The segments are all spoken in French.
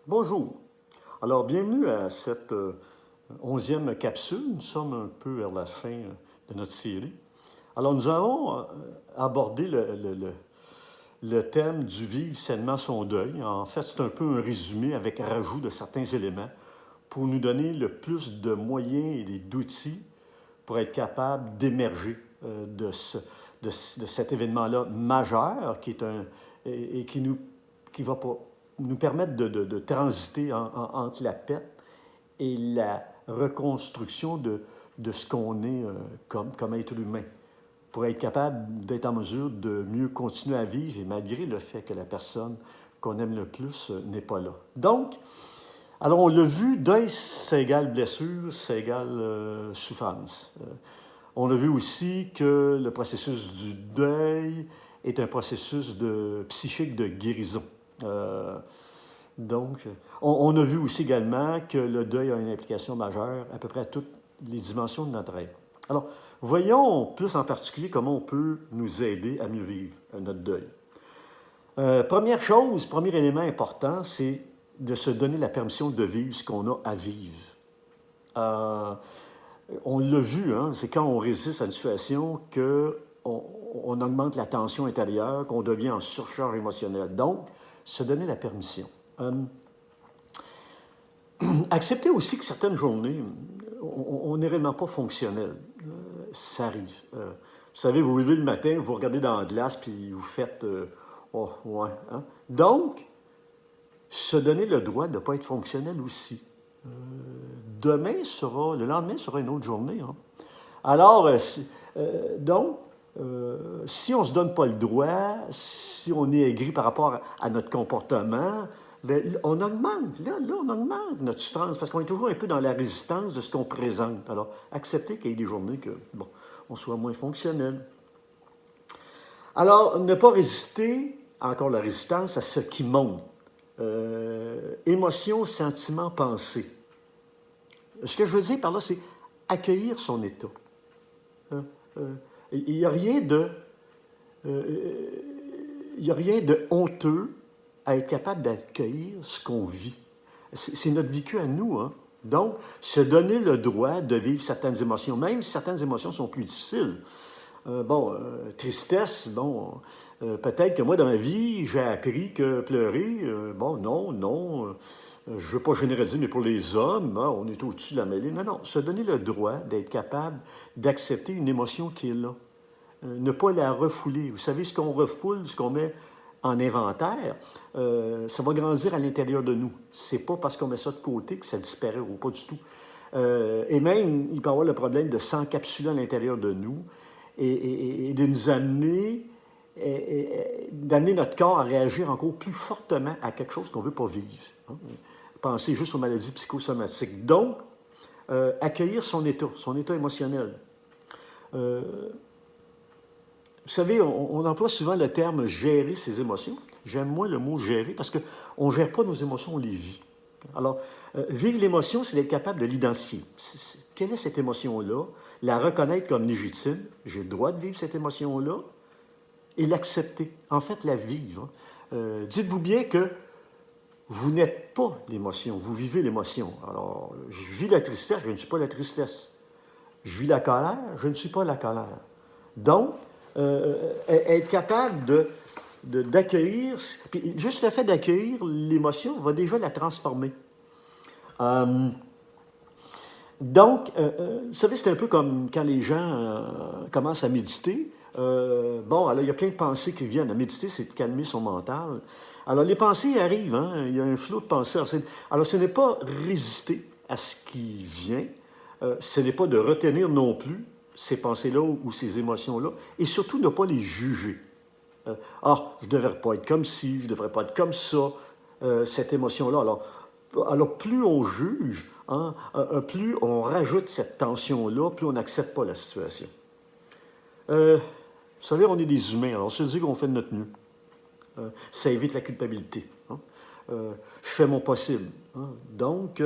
Bonjour. Alors, bienvenue à cette 11e capsule. Nous sommes un peu vers la fin de notre série. Alors, nous allons aborder le thème du vivre sainement son deuil. En fait, c'est un peu un résumé avec rajout de certains éléments pour nous donner le plus de moyens et d'outils pour être capable d'émerger de cet événement-là majeur qui est et qui va nous permettre de transiter entre la perte et la reconstruction de ce qu'on est comme être humain, pour être capable d'être en mesure de mieux continuer à vivre et malgré le fait que la personne qu'on aime le plus n'est pas là. Donc, alors on l'a vu, deuil, ça égale blessure, ça égale souffrance. On a vu aussi que le processus du deuil est un processus psychique de guérison. Donc, on a vu aussi également que le deuil a une implication majeure à peu près à toutes les dimensions de notre être. Alors, voyons plus en particulier comment on peut nous aider à mieux vivre notre deuil. Première chose, premier élément important, c'est de se donner la permission de vivre ce qu'on a à vivre. On l'a vu, hein, c'est quand on résiste à une situation qu'on augmente la tension intérieure, qu'on devient en surcharge émotionnelle. Donc, se donner la permission. Accepter aussi que certaines journées, on n'est réellement pas fonctionnel. Ça arrive. Vous savez, vous vous levez le matin, vous regardez dans la glace, puis vous faites oh, ouais. Hein? Donc, se donner le droit de ne pas être fonctionnel aussi. Le lendemain sera une autre journée. Hein? Alors, donc, si on ne se donne pas le droit, si on est aigri par rapport à notre comportement, bien, on augmente, on augmente notre souffrance, parce qu'on est toujours un peu dans la résistance de ce qu'on présente. Alors, accepter qu'il y ait des journées que, bon, on soit moins fonctionnel. Alors, ne pas résister, encore la résistance, à ce qui monte. Émotion, sentiment, pensée. Ce que je veux dire par là, c'est accueillir son état. Il n'y a rien de honteux à être capable d'accueillir ce qu'on vit. C'est notre vécu à nous. Hein? Donc, se donner le droit de vivre certaines émotions, même si certaines émotions sont plus difficiles. Tristesse, peut-être que moi, dans ma vie, j'ai appris que pleurer, non, je ne veux pas généraliser, mais pour les hommes, hein, on est au-dessus de la mêlée. Non, se donner le droit d'être capable d'accepter une émotion qui est là. Ne pas la refouler. Vous savez, ce qu'on refoule, ce qu'on met en inventaire, ça va grandir à l'intérieur de nous. C'est pas parce qu'on met ça de côté que ça disparaît, ou pas du tout. Et même, il peut y avoir le problème de s'encapsuler à l'intérieur de nous et de nous amener, d'amener notre corps à réagir encore plus fortement à quelque chose qu'on ne veut pas vivre. Hein? Pensez juste aux maladies psychosomatiques. Donc, accueillir son état émotionnel. Vous savez, on emploie souvent le terme « gérer ses émotions ». J'aime moins le mot « gérer » parce qu'on ne gère pas nos émotions, on les vit. Alors, vivre l'émotion, c'est d'être capable de l'identifier. Quelle est cette émotion-là? La reconnaître comme légitime. J'ai le droit de vivre cette émotion-là. Et l'accepter. En fait, la vivre. Dites-vous bien que vous n'êtes pas l'émotion, vous vivez l'émotion. Alors, je vis la tristesse, je ne suis pas la tristesse. Je vis la colère, je ne suis pas la colère. Donc, être capable d'accueillir, puis juste le fait d'accueillir l'émotion va déjà la transformer. Donc, vous savez, c'est un peu comme quand les gens commencent à méditer. Alors il y a plein de pensées qui viennent. À méditer, c'est de calmer son mental. Alors, les pensées arrivent, hein? Il y a un flot de pensées. Alors, ce n'est pas résister à ce qui vient, ce n'est pas de retenir non plus ces pensées-là ou ces émotions-là, et surtout ne pas les juger. Je ne devrais pas être comme ci, je ne devrais pas être comme ça, cette émotion-là. Alors, plus on juge, hein, plus on rajoute cette tension-là, plus on n'accepte pas la situation. Vous savez, on est des humains, alors on se dit qu'on fait de notre mieux. Ça évite la culpabilité. Hein. Je fais mon possible. Hein. Donc,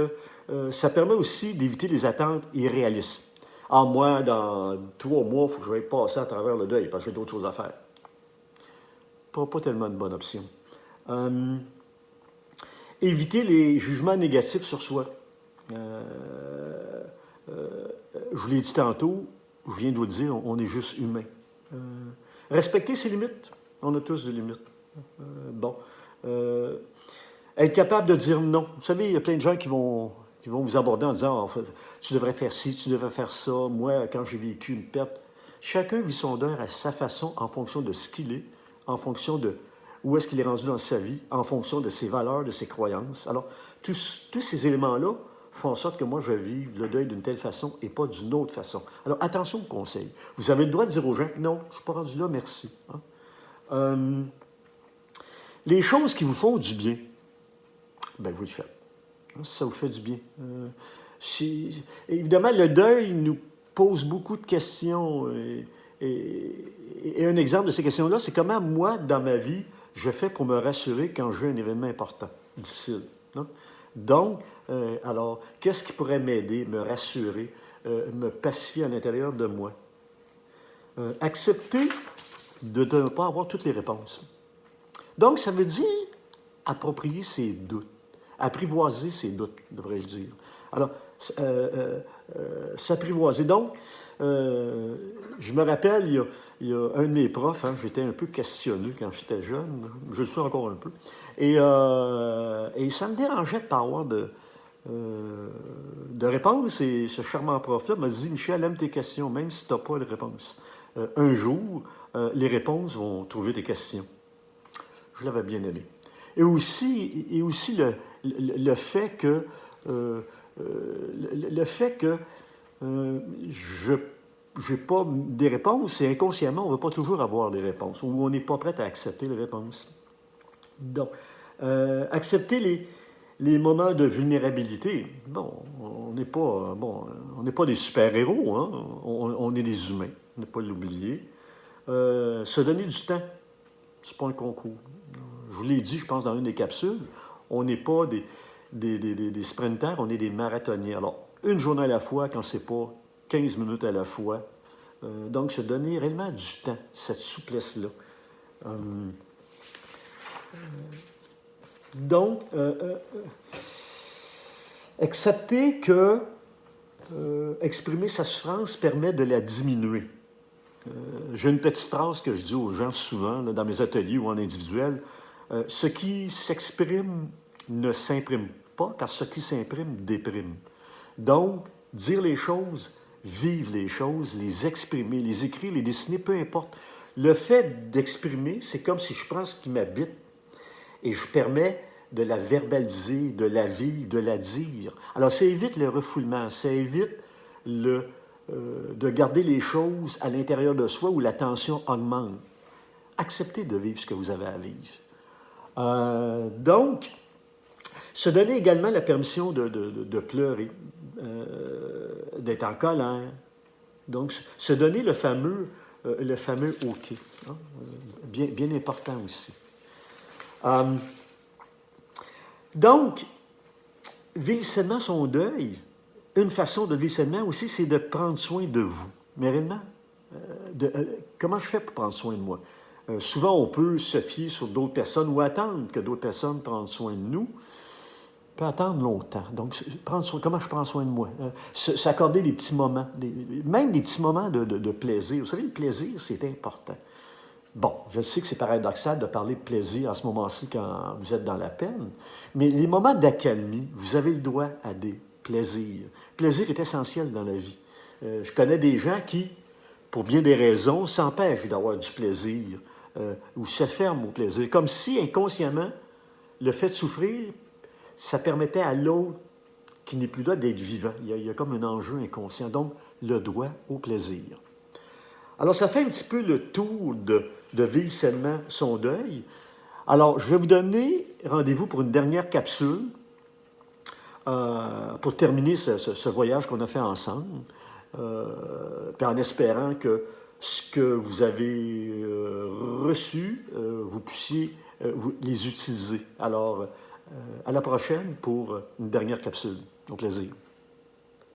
ça permet aussi d'éviter les attentes irréalistes. Moi, dans 3 mois, il faut que je vais passer à travers le deuil parce que j'ai d'autres choses à faire. Pas tellement une bonne option. Éviter les jugements négatifs sur soi. Euh, je vous l'ai dit tantôt, je viens de vous le dire, on est juste humain. Euh, respecter ses limites. On a tous des limites. Bon. Être capable de dire non. Vous savez, il y a plein de gens qui vont vous aborder en disant oh, tu devrais faire ci, tu devrais faire ça. Moi, quand j'ai vécu une perte, chacun vit son deuil à sa façon, en fonction de ce qu'il est, en fonction de où est-ce qu'il est rendu dans sa vie, en fonction de ses valeurs, de ses croyances. Alors, tous ces éléments-là font en sorte que moi, je vive le deuil d'une telle façon et pas d'une autre façon. Alors, attention aux conseils. Vous avez le droit de dire aux gens, non, je ne suis pas rendu là, merci. Hein? Les choses qui vous font du bien, ben vous le faites. Si ça vous fait du bien. Évidemment, le deuil nous pose beaucoup de questions. Et un exemple de ces questions-là, c'est comment moi, dans ma vie, je fais pour me rassurer quand je vis un événement important, difficile. Non? Donc, alors, qu'est-ce qui pourrait m'aider, me rassurer, me pacifier à l'intérieur de moi? Accepter de ne pas avoir toutes les réponses. Donc, ça veut dire approprier ses doutes, apprivoiser ses doutes, devrais-je dire. Alors, s'apprivoiser. Donc, je me rappelle, il y a un de mes profs, hein, j'étais un peu questionné quand j'étais jeune, je le suis encore un peu, et ça me dérangeait de ne pas avoir de réponse, et ce charmant prof-là m'a dit, Michel, aime tes questions, même si tu n'as pas de réponse. Un jour, les réponses vont trouver tes questions. Je l'avais bien aimé. Et aussi le fait que je n'ai pas des réponses et inconsciemment, on ne va pas toujours avoir des réponses ou on n'est pas prêt à accepter les réponses. Donc, accepter les moments de vulnérabilité. Bon, on n'est pas des super-héros, hein? On est des humains, ne pas l'oublier. Se donner du temps, c'est pas un concours. Je vous l'ai dit, je pense, dans une des capsules, on n'est pas des sprinters, on est des marathoniens. Alors, une journée à la fois, quand c'est pas 15 minutes à la fois. Donc, se donner réellement du temps, cette souplesse-là. Donc, accepter que exprimer sa souffrance permet de la diminuer. J'ai une petite phrase que je dis aux gens souvent, là, dans mes ateliers ou en individuel. Ce qui s'exprime ne s'imprime pas, car ce qui s'imprime déprime. Donc, dire les choses, vivre les choses, les exprimer, les écrire, les dessiner, peu importe. Le fait d'exprimer, c'est comme si je prends ce qui m'habite et je permets de la verbaliser, de la vivre, de la dire. Alors, ça évite le refoulement, ça évite de garder les choses à l'intérieur de soi où la tension augmente. Acceptez de vivre ce que vous avez à vivre. Donc, se donner également la permission de pleurer, d'être en colère. Donc, se donner le fameux OK. Hein? Bien important aussi. Donc, vivre sainement son deuil, une façon de vivre sainement aussi, c'est de prendre soin de vous. Mais réellement, comment je fais pour prendre soin de moi? Souvent, on peut se fier sur d'autres personnes ou attendre que d'autres personnes prennent soin de nous. On peut attendre longtemps. Donc, comment je prends soin de moi? S'accorder des petits moments, même des petits moments de plaisir. Vous savez, le plaisir, c'est important. Bon, je sais que c'est paradoxal de parler de plaisir à ce moment-ci quand vous êtes dans la peine, mais les moments d'accalmie, vous avez le droit à des plaisirs. Le plaisir est essentiel dans la vie. Je connais des gens qui, pour bien des raisons, s'empêchent d'avoir du plaisir ou se ferment au plaisir, comme si inconsciemment, le fait de souffrir, ça permettait à l'autre qui n'est plus là d'être vivant. Il y a comme un enjeu inconscient, donc le droit au plaisir. Alors, ça fait un petit peu le tour de vivre sainement son deuil. Alors, je vais vous donner rendez-vous pour une dernière capsule pour terminer ce voyage qu'on a fait ensemble, puis en espérant que ce que vous avez reçu, vous puissiez les utiliser. Alors, à la prochaine pour une dernière capsule. Au plaisir.